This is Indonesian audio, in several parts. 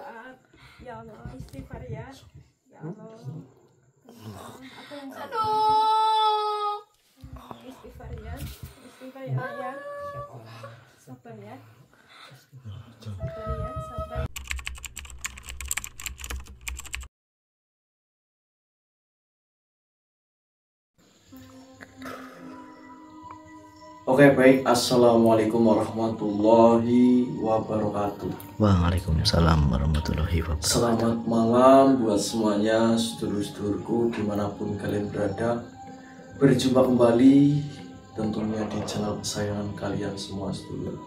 berdoa, ya Allah istighfar ya, ya Allah. Apa yang Aduh. istighfar ya, istighfar ya, ya. Sabar ya, sabar ya, sabar. Oke baik, assalamualaikum warahmatullahi wabarakatuh. Waalaikumsalam warahmatullahi wabarakatuh. Selamat malam buat semuanya, sedulur-sedulurku dimanapun kalian berada. Berjumpa kembali tentunya di channel kesayangan kalian semua sedulur.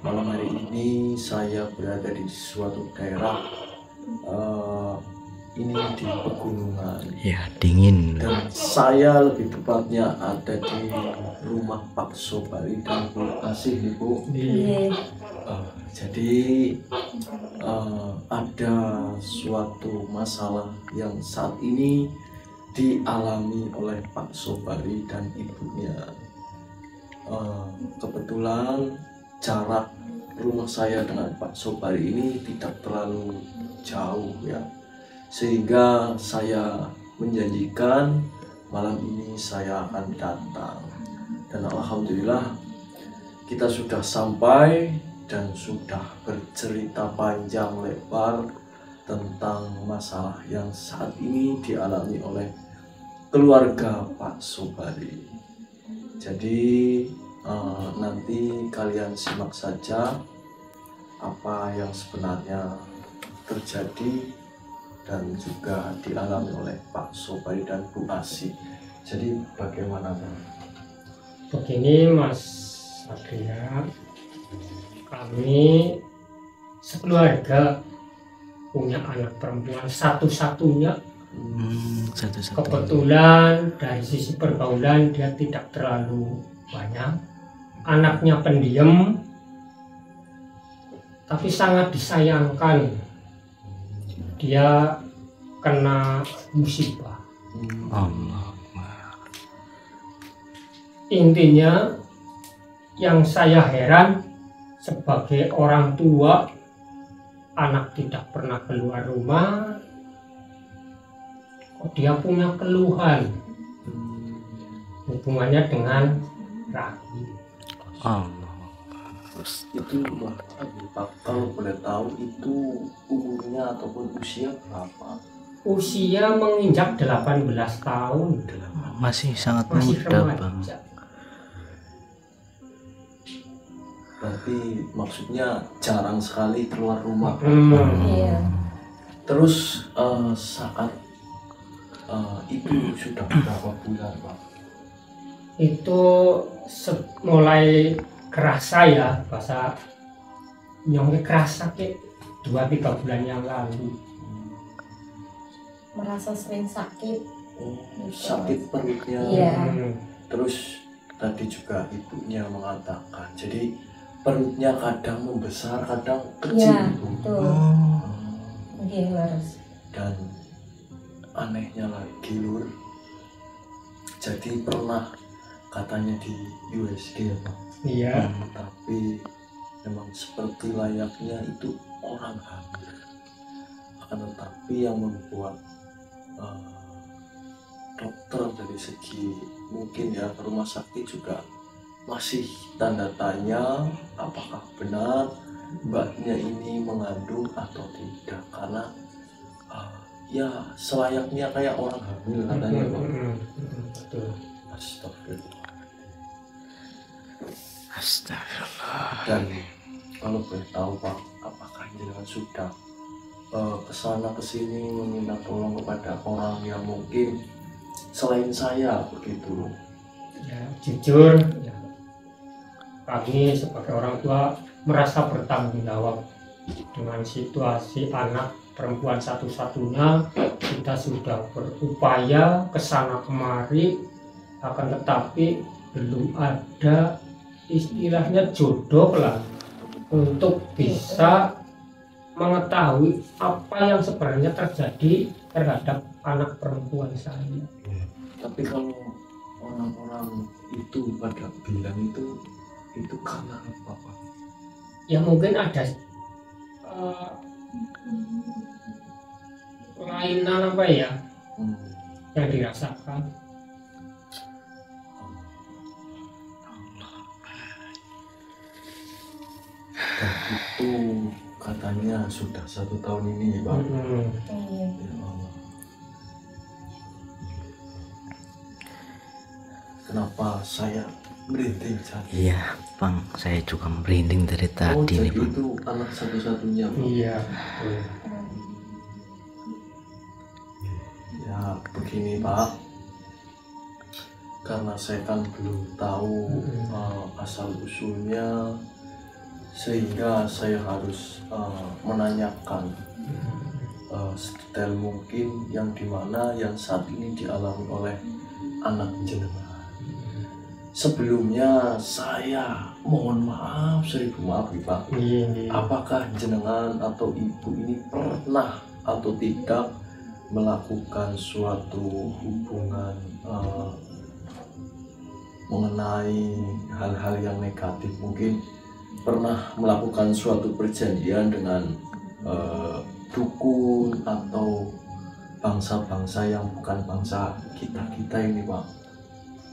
Malam hari ini saya berada di suatu daerah ini di pegunungan. Ya, dingin. Dan saya lebih tepatnya ada di rumah Pak Sobari dan Bu Asih, Ibu. Jadi ada suatu masalah yang saat ini dialami oleh Pak Sobari dan ibunya. Kebetulan jarak rumah saya dengan Pak Sobari ini tidak terlalu jauh ya, sehingga saya menjanjikan malam ini saya akan datang, dan alhamdulillah kita sudah sampai dan sudah bercerita panjang lebar tentang masalah yang saat ini dialami oleh keluarga Pak Sobari. Jadi nanti kalian simak saja apa yang sebenarnya terjadi dan juga dialami oleh Pak Sobari dan Bu Asih. Jadi bagaimana? Begini Mas Adria, kami sekeluarga punya anak perempuan satu-satunya. Satu-satu. Kebetulan dari sisi pergaulan dia tidak terlalu banyak, anaknya pendiam tapi sangat disayangkan. Dia kena musibah. Allah. Intinya yang saya heran sebagai orang tua, anak tidak pernah keluar rumah, kok dia punya keluhan hubungannya dengan rahim. Allah. Itu Pak, kalau boleh tahu itu umurnya ataupun usia berapa? Usia menginjak 18 tahun. Masih sangat Masih muda, Bang. remaja. Berarti maksudnya jarang sekali keluar rumah. Iya. Terus saat itu sudah berapa bulan, Pak? Itu mulai kerasa ya, bahasa nyongnya kerasa ke 2-3 bulan yang lalu. Merasa sering sakit. Sakit perutnya. Iya. Terus tadi juga ibunya mengatakan, jadi perutnya kadang membesar, kadang kecil. Iya, Bu. betul. Mungkin harus. Dan anehnya lagi Lur, jadi pernah katanya di USG ya Pak. Iya. Tapi memang seperti layaknya itu orang hamil. Akan tetapi yang membuat dokter dari segi mungkin ya rumah sakit juga masih tanda tanya apakah benar mbaknya ini mengandung atau tidak, karena ya selayaknya kayak orang hamil katanya Pak. Betul. Astagfirullah. Dan kalau boleh tahu Pak, apakah jenengan sudah kesana kesini meminta tolong kepada orang yang mungkin selain saya begitu? Ya, jujur ya, kami sebagai orang tua merasa bertanggung jawab dengan situasi anak perempuan satu-satunya. Kita sudah berupaya kesana kemari, akan tetapi belum ada istilahnya jodoh lah untuk bisa mengetahui apa yang sebenarnya terjadi terhadap anak perempuan saya. Tapi kalau orang-orang itu pada bilang itu karena apa Pak? Ya mungkin ada kelainan apa ya Hmm. yang dirasakan. Dan itu katanya sudah 1 tahun ini, Pak. Hmm. Iya. Ya Allah. Kenapa saya merinding saat ini? Iya bang, saya juga merinding dari Oh, tadi jadi nih bang. itu anak satu-satunya, Pak. Iya, betul. Ya begini, Pak, karena saya kan belum tahu asal usulnya, sehingga saya harus menanyakan sedetail mungkin yang dimana yang saat ini dialami oleh anak jenengan. Sebelumnya saya mohon maaf, 1000 maaf nih, Pak. Iya, iya. Apakah jenengan atau ibu ini pernah atau tidak melakukan suatu hubungan mengenai hal-hal yang negatif? Mungkin pernah melakukan suatu perjanjian dengan dukun atau bangsa-bangsa yang bukan bangsa kita ini, Pak.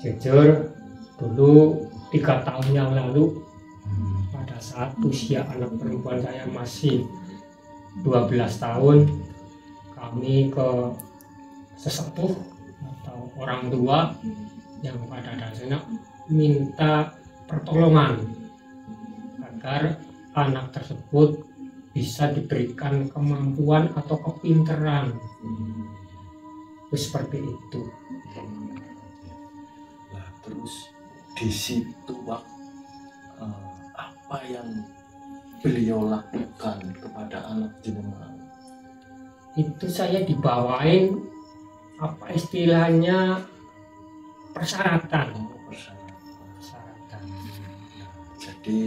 Jujur, dulu 3 tahun yang lalu pada saat usia anak perempuan saya masih 12 tahun, kami ke sesepuh atau orang tua yang pada dasarnya minta pertolongan agar anak tersebut bisa diberikan kemampuan atau kepintaran. Itu seperti itu. Nah, terus di situ, Pak, apa yang beliau lakukan kepada anak jenengan? Itu saya dibawain apa istilahnya persyaratan. Persyaratan. Jadi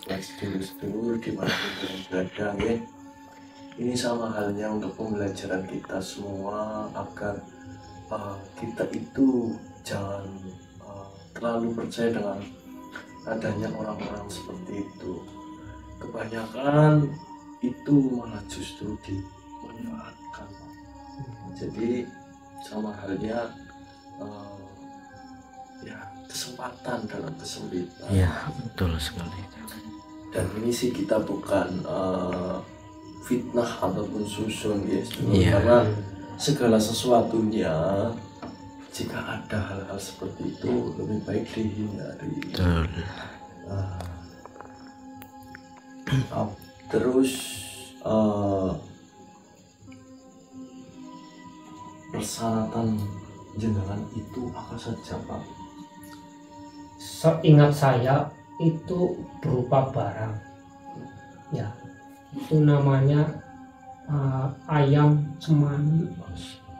buat sedulur-sedulur dimanapun kalian berada, ya, ini sama halnya untuk pembelajaran kita semua agar kita itu jangan terlalu percaya dengan adanya orang-orang seperti itu. Kebanyakan itu malah justru dimanfaatkan. Jadi sama halnya ya kesempatan dalam kesempitan. Iya betul sekali. Dan ini sih kita bukan fitnah ataupun susun, ya, Iya. karena segala sesuatunya jika ada hal-hal seperti itu lebih baik dihindari. Betul. Terus persyaratan jenengan itu apa saja, Pak? Seingat saya itu berupa barang, ya, itu namanya ayam cemani.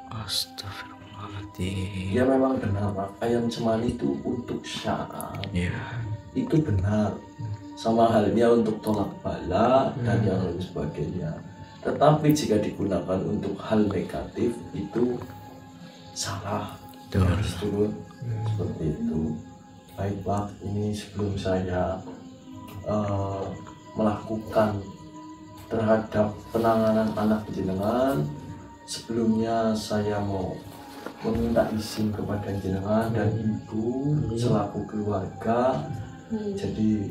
Astagfirullahaladzim. Ya memang benar, Pak, ayam cemani itu untuk syarat, Iya. itu benar, sama halnya untuk tolak bala dan yang lain sebagainya. Tetapi jika digunakan untuk hal negatif itu salah. Betul. Harus turun seperti itu. Baik, Pak, ini sebelum saya melakukan terhadap penanganan anak jenengan, sebelumnya saya mau meminta izin kepada jenengan dan ibu selaku keluarga. Jadi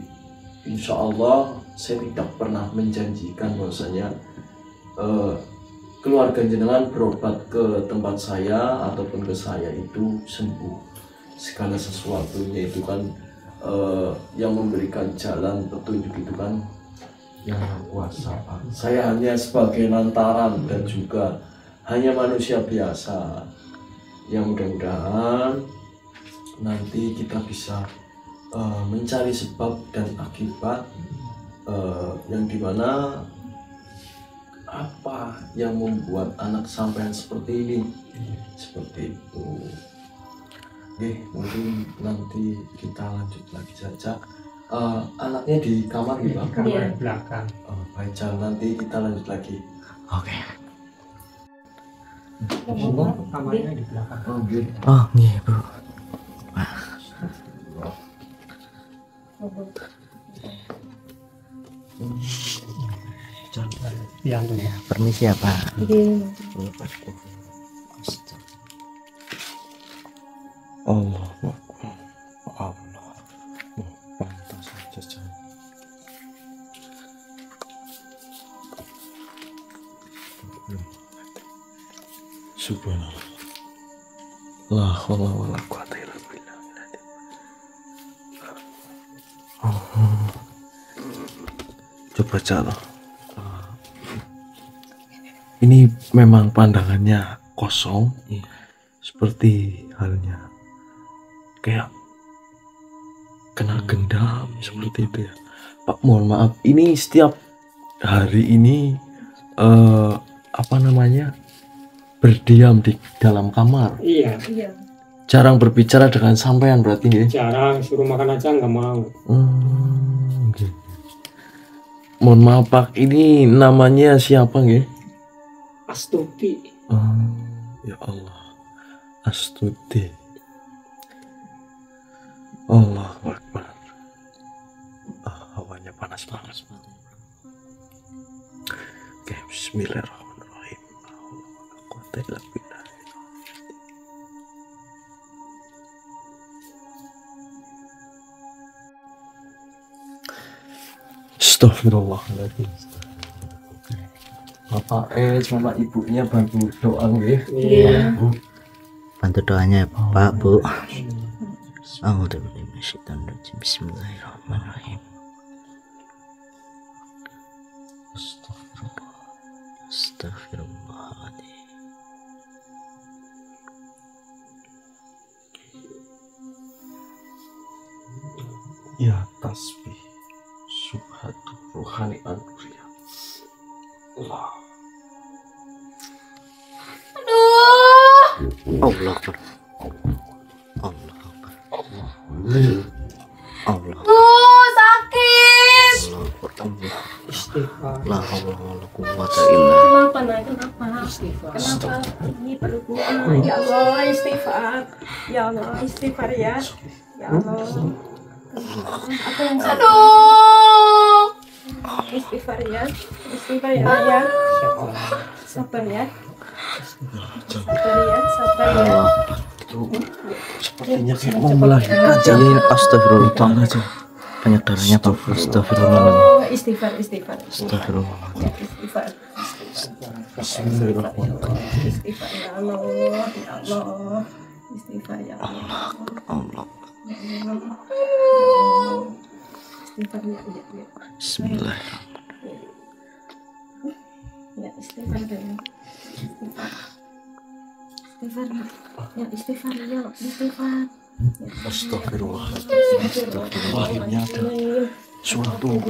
insya Allah saya tidak pernah menjanjikan bahwasanya keluarga jenengan berobat ke tempat saya ataupun ke saya itu sembuh. Segala sesuatunya itu kan yang memberikan jalan petunjuk itu kan yang Maha Kuasa, Pak. Saya hanya sebagai lantaran dan juga hanya manusia biasa yang mudah-mudahan nanti kita bisa mencari sebab dan akibat yang dimana apa yang membuat anak sampean seperti ini, seperti itu. Oke, mungkin nanti kita lanjut lagi saja. Anaknya di kamar gitu, Pak? Kamar belakang. Baik, nanti kita lanjut lagi. Oke. Kamarnya di belakang. Oh, gitu. Oh iya bu. Ya, Ya, permisi ya Pak. Iya. Allah, Allah, pantas saja Jan. Subhanallah. La haula wala quwata illa billah. Coba Jan. Ini memang pandangannya kosong, seperti halnya kayak kena gendam seperti itu ya. Pak, mohon maaf, ini setiap hari ini apa namanya, berdiam di dalam kamar, iya, Iya. jarang berbicara dengan sampean berarti ya? jarang, suruh makan aja nggak mau. Oke. Mohon maaf Pak, ini namanya siapa nggih? Astuti. Ya Allah, Astuti. Allahu Akbar. Hawanya panas-panas. Oke, bismillahirrahmanirrahim. La haula wala quwata illa billah. Astagfirullahaladzim. Bapak sama ibunya bantu doa nggih. Iya. Bantu doanya ya Pak, Bu. A'udzubillahi minasyaitonirrajim. Bismillahirrahmanirrahim. Astagfirullah. Astagfirullahaladzim. Ya tasbih subhatu ruhani anuriya. Allah. Allah Akbar. Allah Akbar. Allah. Sakit. Allah Akbar. Allah. Istighfar. La haula wala quwata illa. Kenapa nak? Kenapa? Istighfar. Kenapa? Ini perutku. Ya Allah, istighfar. Ya Allah, istighfar ya. Ya Allah. Apa yang Aduh. istighfar ya? Istighfar ya, ya. Sabar ya. Sabar ya, sabar ya. Allah. Sepertinya kayak mau melahirkan. Ini astagfirullah. Aja. Banyak darahnya Pak. Astagfirullahaladzim. Oh, istighfar, istighfar. Astagfirullah. Ya, istighfar. Bismillahirrahmanirrahim. Istighfar ya Allah, ya Allah. Istighfar ya Allah. Allah. Ya Allah. Istighfar ya, ya, ya. Bismillahirrahmanirrahim. Ya, istighfar ya. Istighfar. Istighfar ya. Ya, istighfar ya, istighfar. Astagfirullahaladzim. Lahirnya ada suatu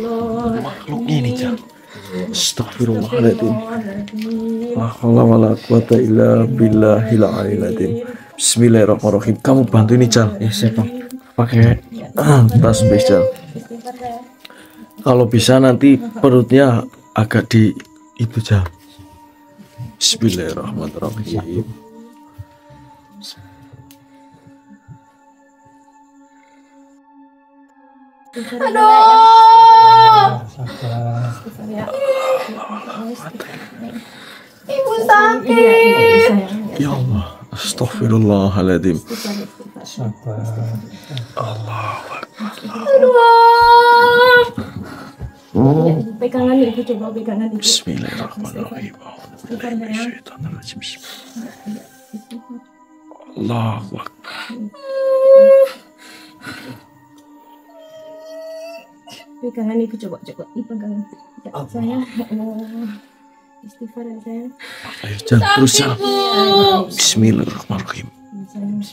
makhluknya ini Jan. Astagfirullahaladzim. La haula wala quwata illa billahil aliyil azim. Bismillahirrahmanirrahim. Kamu bantu ini Jan. Ya siapa? Pakai tasbih Jan. Istighfar ya. Kalau bisa nanti perutnya agak di itu Jan. Bismillahirrahmanirrahim. Aduh. Sabar. Istighfar ya. Ibu Iya, sakit. iya, sayang. Ya Allah, astagfirullahaladzim. Istighfar, istighfar. Sabar. Ya, pegangan ibu, coba pegangan ibu. Bismillahirrahmanirrahim. A'udzubillahiminasyaitonirrajim. Allahu Akbar. Pegangan ibu, coba ibu pegangan. Ya, sayang. Ya Allah. Istighfar ya sayang. Ayo Jan, terus Jan. Bismillahirrahmanirrahim. Ya, sayang.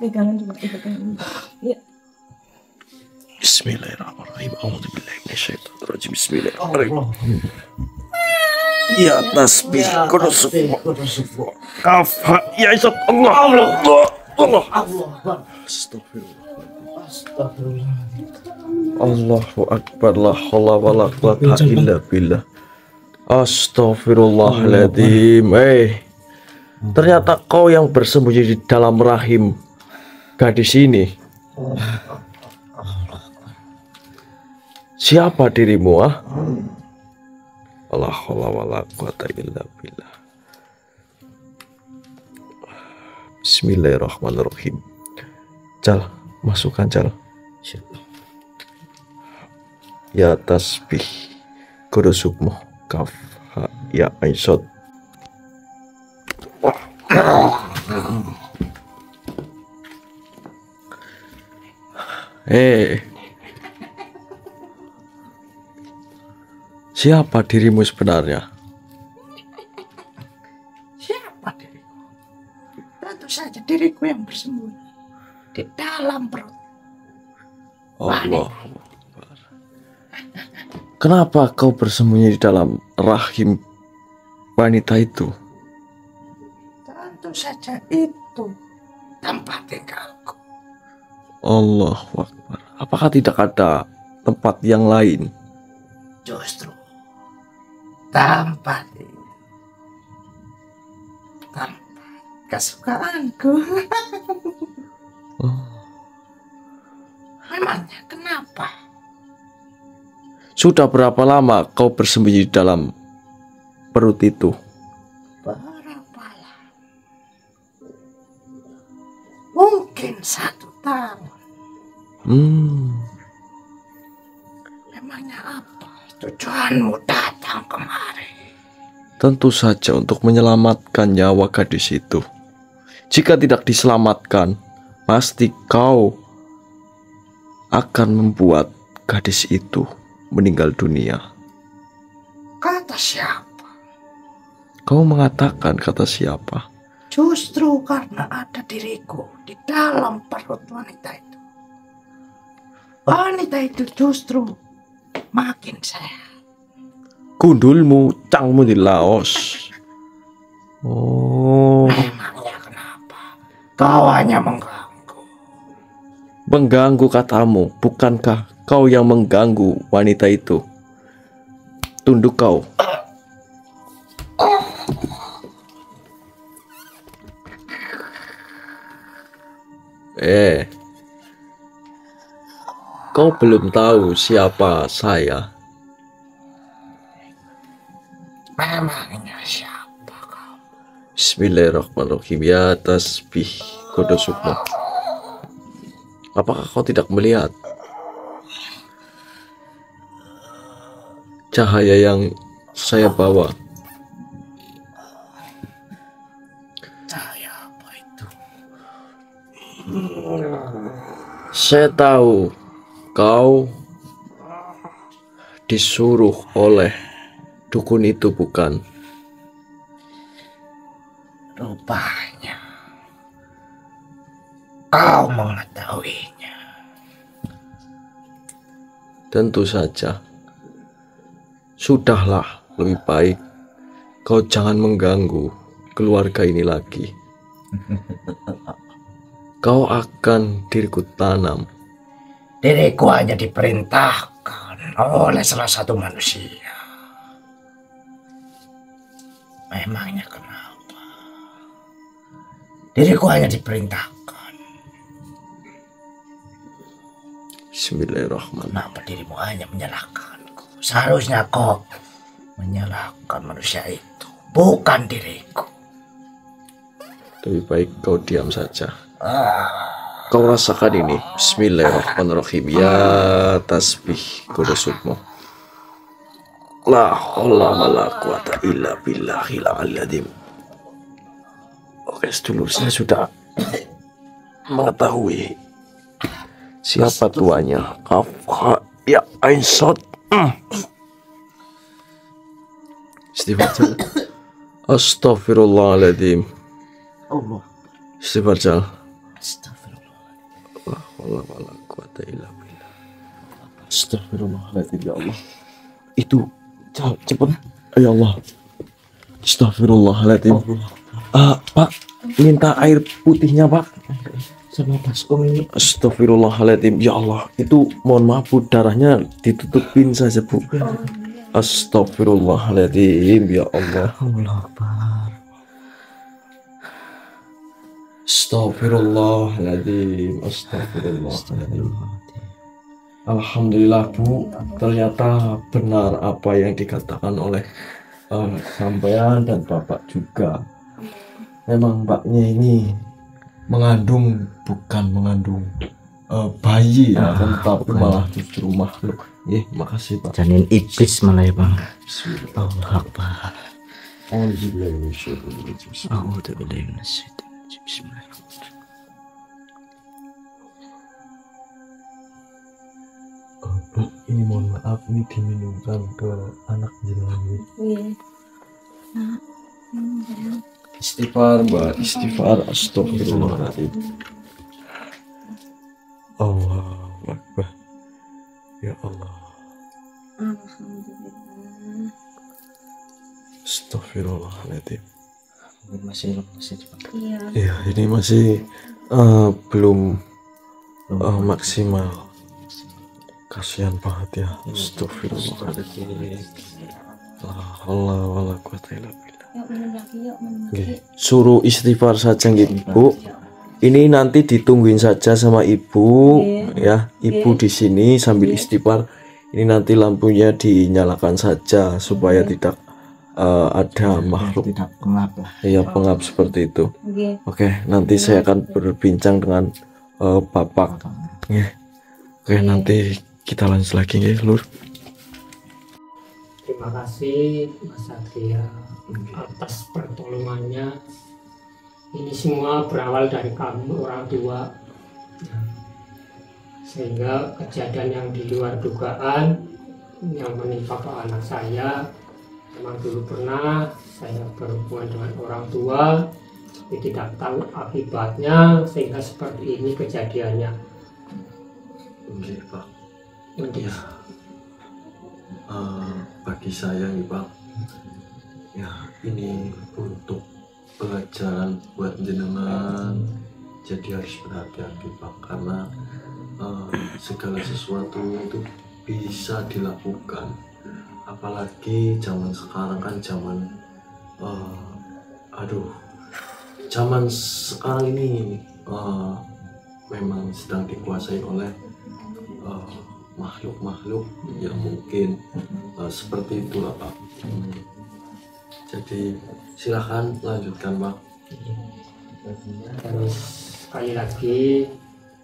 Pegangan coba ibu pegangan. Ya. Bismillahirrahmanirrahim. A'udzubillahiminasyaitonirrajim. Bismillahirrahmanirrahim. Ya tasbih kudus kafa ya Isa Allah Allah Astagfirullah. Allahu Akbar, la haula wala quwata illa billah. Astagfirullahaladzim. Ternyata kau yang bersembunyi di dalam rahim gadis ini. Siapa dirimu, ah? La haula wala quwata illa billah. Bismillahirrahmanirrahim. Jal, masukkan Jal. Ya tasbih kudu sukmo kaf ha ya aisot. Siapa dirimu sebenarnya? Siapa diriku? Tentu saja diriku yang bersembunyi di dalam perut. Allah. Kenapa kau bersembunyi di dalam rahim wanita itu? Tentu saja itu tempat tinggalku. Allahu Akbar. Apakah tidak ada tempat yang lain? Justru tempat ini tempat kesukaanku. Memangnya kenapa? Sudah berapa lama kau bersembunyi di dalam perut itu? Berapa lama? Mungkin 1 tahun. Memangnya apa tujuanmu datang kemari? Tentu saja untuk menyelamatkan nyawa gadis itu. Jika tidak diselamatkan, pasti kau akan membuat gadis itu meninggal dunia. Kata siapa? Kau mengatakan kata siapa? Justru karena ada diriku di dalam perut wanita itu. Wanita itu justru makin sehat. Kundulmu, cangmu di Laos. Oh, Memangnya kenapa? Kau hanya mengganggu. mengganggu katamu. Bukankah kau yang mengganggu wanita itu? Tunduk kau. Kau belum tahu siapa saya. Memangnya siapa kau? Bismillahirrahmanirrahim. Ya tasbih kudu sukmo. Apakah kau tidak melihat cahaya yang saya bawa? Cahaya apa itu? Saya tahu kau disuruh oleh dukun itu, bukan? Rupanya kau mengetahuinya. Tentu saja. Sudahlah, lebih baik kau jangan mengganggu keluarga ini lagi. Kau akan diriku tanam. Diriku hanya diperintahkan oleh salah satu manusia. Memangnya kenapa? Diriku hanya diperintahkan. Bismillahirrahmanirrahim. Kenapa dirimu hanya menyalahkanku? Seharusnya kau menyalahkan manusia itu, bukan diriku. Lebih baik kau diam saja. Kau rasakan ini. Bismillahirrahmanirrahim. Ya tasbih kudu sukmo. La haula wala quwata illa billahil azim. Oke, sedulur, saya sudah mengetahui siapa tuanya. Kaf ha ya ain sod. Istighfar. Astaghfirullahaladzim. Allah. Istighfar. Astagfirullah. La haula wala quwata illa billah. Astaghfirullahaladzim, ya Allah. Itu cepat. Ya Allah. Astaghfirullahaladzim. Pak, minta air putihnya, Pak. Sama baskom ini. Astaghfirullahaladzim. Ya Allah, itu mohon maaf, Bu, darahnya ditutupin saja, Bu. Astaghfirullahaladzim. Ya Allah. Allah Akbar. Astaghfirullahaladzim. Astaghfirullahaladzim. Alhamdulillah Bu, ternyata benar apa yang dikatakan oleh sampean dan Bapak juga. Memang mbaknya ini bukan mengandung bayi ya, tetapi malah justru makhluk. Makasih Pak. Janin iblis malah ya Bang. Bismillah. Allah Akbar. Alhamdulillahirrahmanirrahim. Bismillahirrahmanirrahim. Ini mohon maaf, ini diminumkan ke anak jenengan. Istighfar Mbak, istighfar, astagfirullahaladzim. Allahu Akbar. Ya Allah. Alhamdulillah. Astagfirullahaladzim. Masih Iya. Ya, ini masih belum maksimal. Kasihan banget ya. Astagfirullahaladzim. Allah wala quwata illa billah. Yuk minum lagi, yuk minum Nggih, lagi. suruh istighfar saja gitu Bu. Ini nanti ditungguin saja sama Ibu ya. Ibu di sini sambil istighfar. Ini nanti lampunya dinyalakan saja supaya tidak ada makhluk tidak pengap lah. ya pengap seperti itu. Oke. Oke, nanti saya akan berbincang dengan Bapak. Oke, nanti kita lanjut lagi ya, Lur. Terima kasih Mas Satria atas pertolongannya. Ini semua berawal dari kami orang tua. Sehingga kejadian yang di luar dugaan yang menimpa ke anak saya, memang dulu pernah saya berhubungan dengan orang tua, tapi tidak tahu akibatnya sehingga seperti ini kejadiannya. Oke, Pak. Untuk Ya, bagi saya nih Pak, ya ini untuk pelajaran buat jenengan. Jadi harus berhati-hati Pak, karena segala sesuatu itu bisa dilakukan. Apalagi zaman sekarang kan zaman zaman sekarang ini memang sedang dikuasai oleh makhluk-makhluk yang mungkin seperti itulah Pak. Jadi silahkan lanjutkan Pak. terus sekali lagi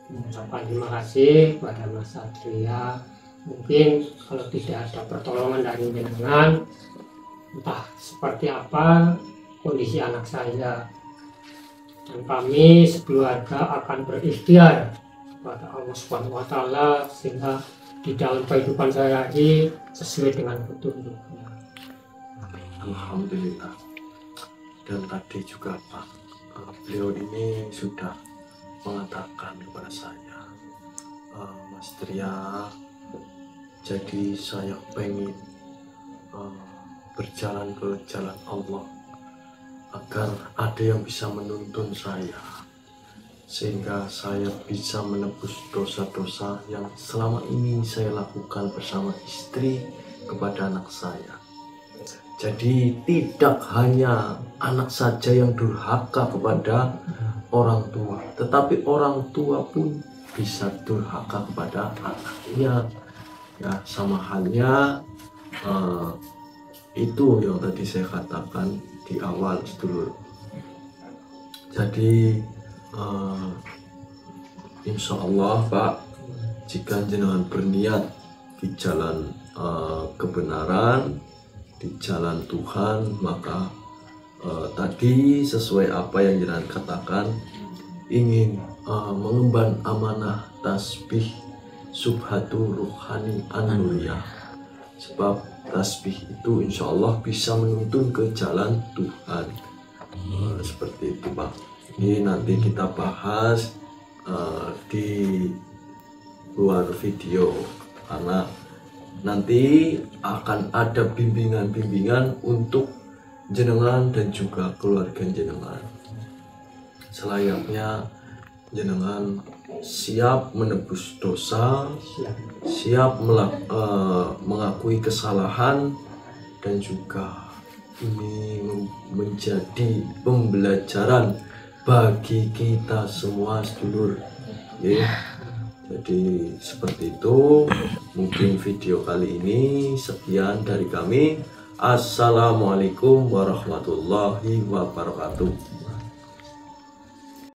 mengucapkan terima kasih kepada Mas Satria. Mungkin kalau tidak ada pertolongan dari jenengan, entah seperti apa kondisi anak saya, dan kami sekeluarga akan berikhtiar kepada Allah Subhanahu wa Ta'ala sehingga di dalam kehidupan saya ini sesuai dengan petunjuknya. Alhamdulillah. Dan tadi juga Pak, beliau ini sudah mengatakan kepada saya, Mas Tria, jadi saya pengen berjalan ke jalan Allah agar ada yang bisa menuntun saya, sehingga saya bisa menebus dosa-dosa yang selama ini saya lakukan bersama istri kepada anak saya. Jadi tidak hanya anak saja yang durhaka kepada orang tua, tetapi orang tua pun bisa durhaka kepada anaknya. Ya, sama halnya itu yang tadi saya katakan di awal sedulur. Jadi insya Allah Pak, jika jenengan berniat di jalan kebenaran, di jalan Tuhan, maka tadi sesuai apa yang jenengan katakan, ingin mengemban amanah tasbih subhatu ruhani an-nuriyah. Sebab tasbih itu insya Allah bisa menuntun ke jalan Tuhan. Seperti itu Pak. Ini nanti kita bahas di luar video, karena nanti akan ada bimbingan-bimbingan untuk jenengan dan juga keluarga jenengan. Selayaknya jenengan siap menebus dosa, siap mengakui kesalahan, dan juga ini menjadi pembelajaran bagi kita semua sedulur. Jadi seperti itu mungkin video kali ini. Sekian dari kami. Assalamualaikum warahmatullahi wabarakatuh.